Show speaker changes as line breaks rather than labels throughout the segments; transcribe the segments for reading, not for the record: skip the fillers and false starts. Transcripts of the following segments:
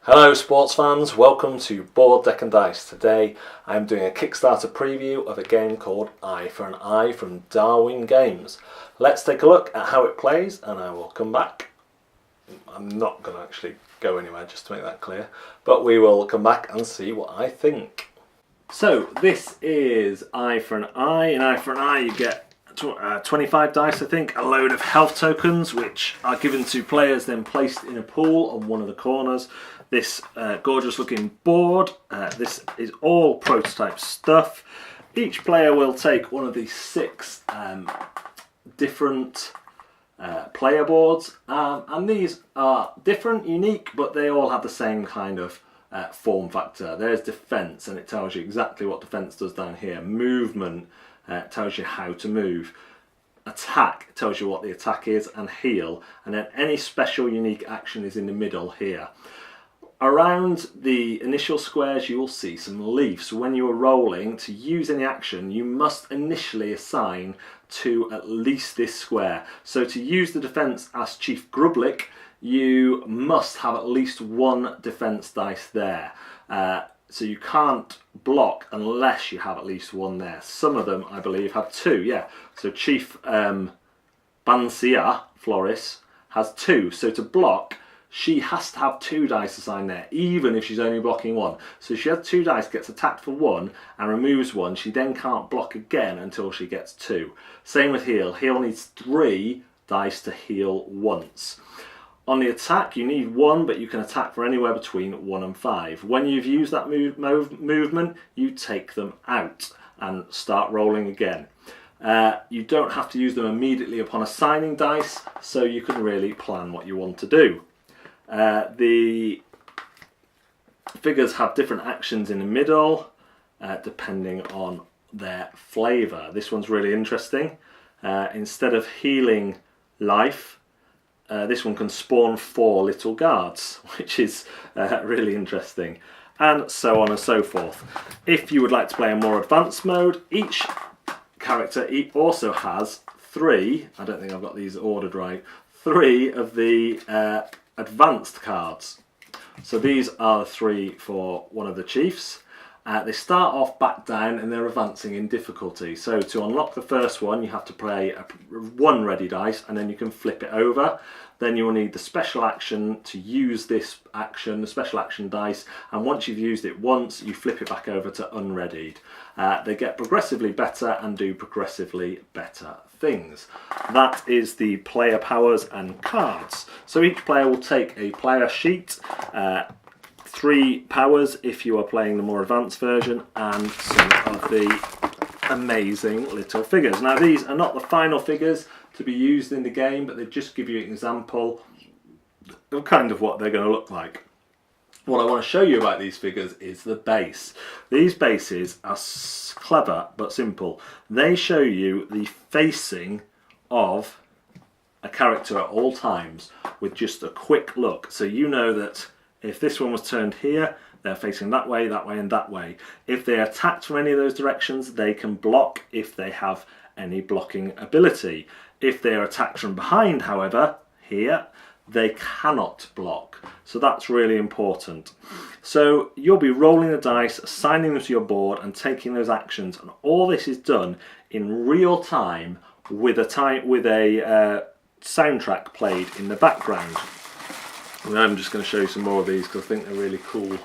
Hello sports fans, welcome to Board Deck and Dice. Today I'm doing a Kickstarter preview of a game called Eye for an Eye from Darwin Games. Let's take a look at how it plays and I will come back. I'm not going to actually go anywhere, just to make that clear, but we will come back and see what I think. So this is Eye for an Eye. In Eye for an Eye you get 25 dice, I think, a load of health tokens which are given to players, then placed in a pool on one of the corners. This gorgeous looking board, this is all prototype stuff. Each player will take one of these 6 different player boards, and these are different, unique, but they all have the same kind of form factor. There's defense, and it tells you exactly what defense does down here. Movement tells you how to move. Attack tells you what the attack is, and heal, and then any special unique action is in the middle here. Around the initial squares you will see some leaves. When you are rolling, to use any action you must initially assign to at least this square. So to use the defense as Chief Grublick, you must have at least 1 defense dice there. So you can't block unless you have at least 1 there. Some of them, I believe, have 2. Yeah. So Chief Bansia Floris has 2. So to block, she has to have 2 dice assigned there, even if she's only blocking 1. So if she has 2 dice, gets attacked for 1, and removes 1, she then can't block again until she gets 2. Same with heal. Heal needs 3 dice to heal once. On the attack, you need 1, but you can attack for anywhere between 1 and 5. When you've used that movement, you take them out and start rolling again. You don't have to use them immediately upon assigning dice, so you can really plan what you want to do. The figures have different actions in the middle, depending on their flavour. This one's really interesting. Instead of healing life, this one can spawn 4 little guards, which is really interesting, and so on and so forth. If you would like to play a more advanced mode, each character also has 3, I don't think I've got these ordered right, 3 of the advanced cards. So these are the 3 for one of the chiefs. They start off back down and they're advancing in difficulty. So to unlock the first one you have to play 1 ready dice, and then you can flip it over. Then you will need the special action to use this action, the special action dice, and once you've used it once you flip it back over to unreadied. They get progressively better and do progressively better things. That is the player powers and cards. So each player will take a player sheet, 3 powers if you are playing the more advanced version, and some of the amazing little figures. Now these are not the final figures to be used in the game, but they just give you an example of kind of what they're going to look like. What I want to show you about these figures is the base. These bases are clever but simple. They show you the facing of a character at all times with just a quick look. So you know that if this one was turned here, they're facing that way, and that way. If they're attacked from any of those directions, they can block if they have any blocking ability. If they are attacked from behind, however, here, they cannot block. So that's really important. So you'll be rolling the dice, assigning them to your board and taking those actions, and all this is done in real time with a soundtrack played in the background. And I'm just going to show you some more of these because I think they're really cool.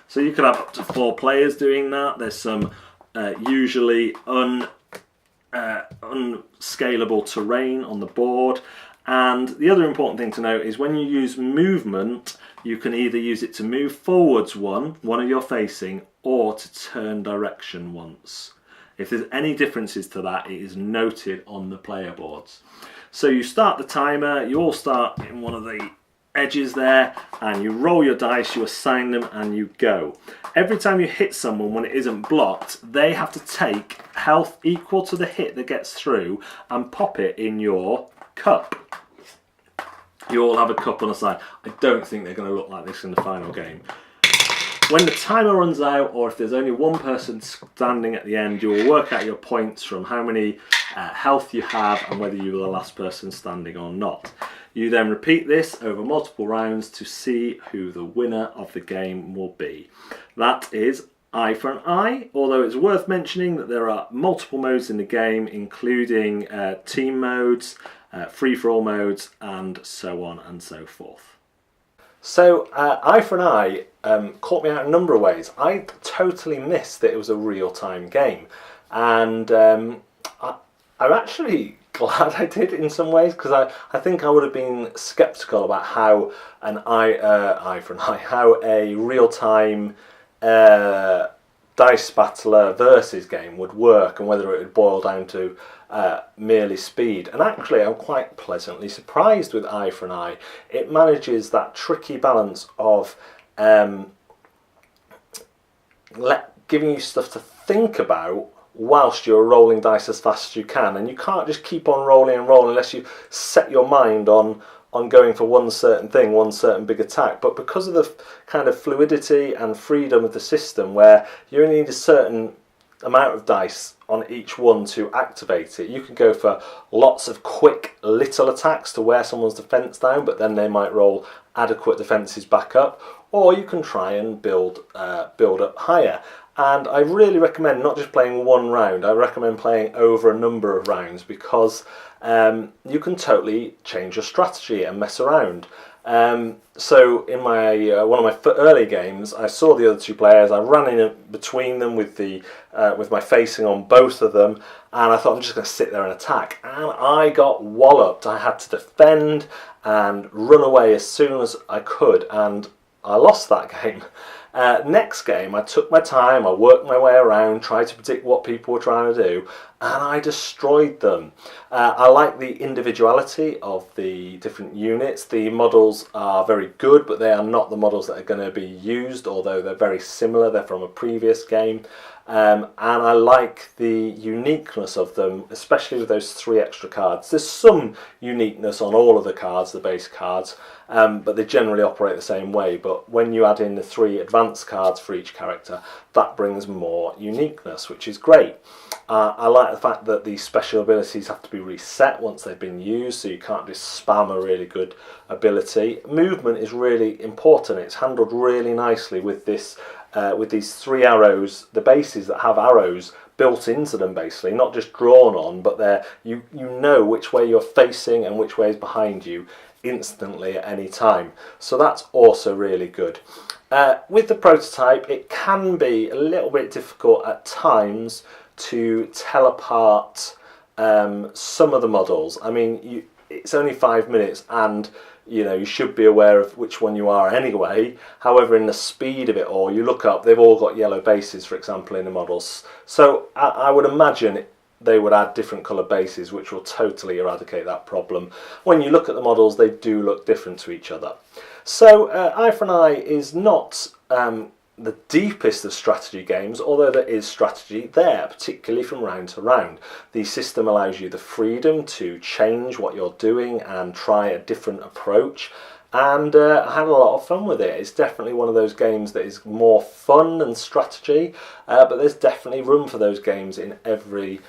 So you can have up to 4 players doing that. There's some usually unscalable terrain on the board, and the other important thing to note is when you use movement you can either use it to move forwards one of your facing, or to turn direction once. If there's any differences to that, it is noted on the player boards. So you start the timer, you all start in one of the edges there, and you roll your dice, you assign them, and you go. Every time you hit someone when it isn't blocked, they have to take health equal to the hit that gets through and pop it in your cup. You all have a cup on the side. I don't think they're going to look like this in the final game. when the timer runs out, or if there's only one person standing at the end, you will work out your points from how many health you have and whether you were the last person standing or not. You then repeat this over multiple rounds to see who the winner of the game will be. That is eye for an eye, although it's worth mentioning that there are multiple modes in the game, including team modes, free-for-all modes, and so on and so forth. So eye for an eye caught me out in a number of ways. I totally missed that it was a real-time game, and I'm actually glad I did in some ways, because I think I would have been sceptical about how an eye for an eye, how a real-time dice battler versus game would work, and whether it would boil down to merely speed. And actually I'm quite pleasantly surprised with eye for an eye. It manages that tricky balance of giving you stuff to think about whilst you're rolling dice as fast as you can, and you can't just keep on rolling and rolling unless you set your mind on going for one certain thing, one certain big attack. But because of the kind of fluidity and freedom of the system, where you only need a certain amount of dice on each one to activate it, you can go for lots of quick little attacks to wear someone's defense down, but then they might roll adequate defenses back up, or you can try and build up higher. And I really recommend not just playing one round, I recommend playing over a number of rounds, because you can totally change your strategy and mess around. So in my one of my early games, I saw the other two players, I ran in between them with my facing on both of them, and I thought I'm just going to sit there and attack, and I got walloped. I had to defend and run away as soon as I could, and I lost that game. Next game, I took my time, I worked my way around, tried to predict what people were trying to do, and I destroyed them. I like the individuality of the different units. The models are very good, but they are not the models that are going to be used, although they're very similar, they're from a previous game. And I like the uniqueness of them, especially with those 3 extra cards. There's some uniqueness on all of the cards, the base cards, but they generally operate the same way. But when you add in the 3 advanced cards for each character, that brings more uniqueness, which is great. I like the fact that these special abilities have to be reset once they've been used, so you can't just spam a really good ability. Movement is really important. It's handled really nicely with this. With these 3 arrows, the bases that have arrows built into them, basically, not just drawn on, but you know which way you're facing and which way is behind you instantly at any time. So that's also really good. With the prototype, it can be a little bit difficult at times to tell apart some of the models. I mean, it's only 5 minutes, and you should be aware of which one you are anyway. However, in the speed of it all, you look up, they've all got yellow bases, for example, in the models. So I would imagine they would add different colour bases, which will totally eradicate that problem. When you look at the models, they do look different to each other. So Eye for an Eye is not the deepest of strategy games, although there is strategy there, particularly from round to round. The system allows you the freedom to change what you're doing and try a different approach, and I had a lot of fun with it. It's definitely one of those games that is more fun than strategy, but there's definitely room for those games in every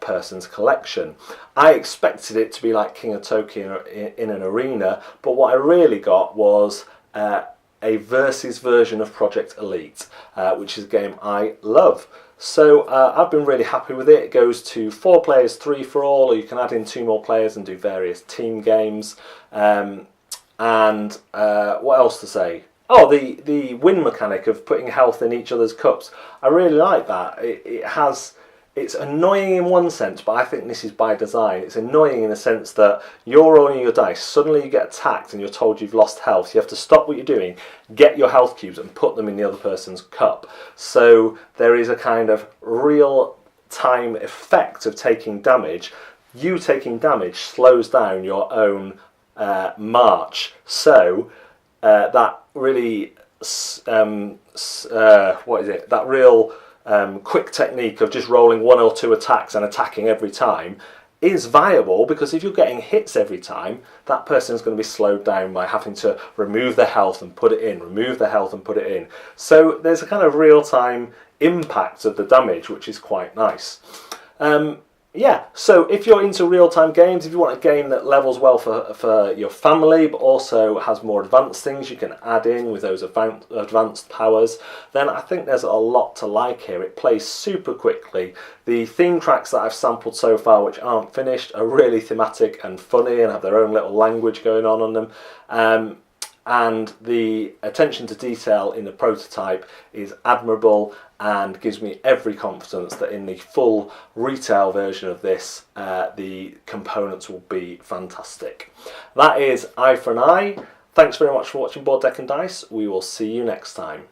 person's collection. I expected it to be like King of Tokyo in an arena, but what I really got was a versus version of Project Elite, which is a game I love. So I've been really happy with it. It goes to 4 players, 3 for all, or you can add in 2 more players and do various team games. And what else to say? Oh, the win mechanic of putting health in each other's cups. I really like that. It's annoying in one sense, but I think this is by design. It's annoying in the sense that you're rolling your dice, suddenly you get attacked and you're told you've lost health. You have to stop what you're doing, get your health cubes and put them in the other person's cup. So there is a kind of real-time effect of taking damage. You taking damage slows down your own march. So that really, quick technique of just rolling 1 or 2 attacks and attacking every time is viable, because if you're getting hits every time, that person is going to be slowed down by having to remove their health and put it in, remove their health and put it in. So there's a kind of real-time impact of the damage, which is quite nice. Yeah, so if you're into real-time games, if you want a game that levels well for your family, but also has more advanced things you can add in with those advanced powers, then I think there's a lot to like here. It plays super quickly. The theme tracks that I've sampled so far, which aren't finished, are really thematic and funny and have their own little language going on them. And the attention to detail in the prototype is admirable and gives me every confidence that in the full retail version of this, the components will be fantastic. That is Eye for an Eye. Thanks very much for watching Board Deck and Dice. We will see you next time.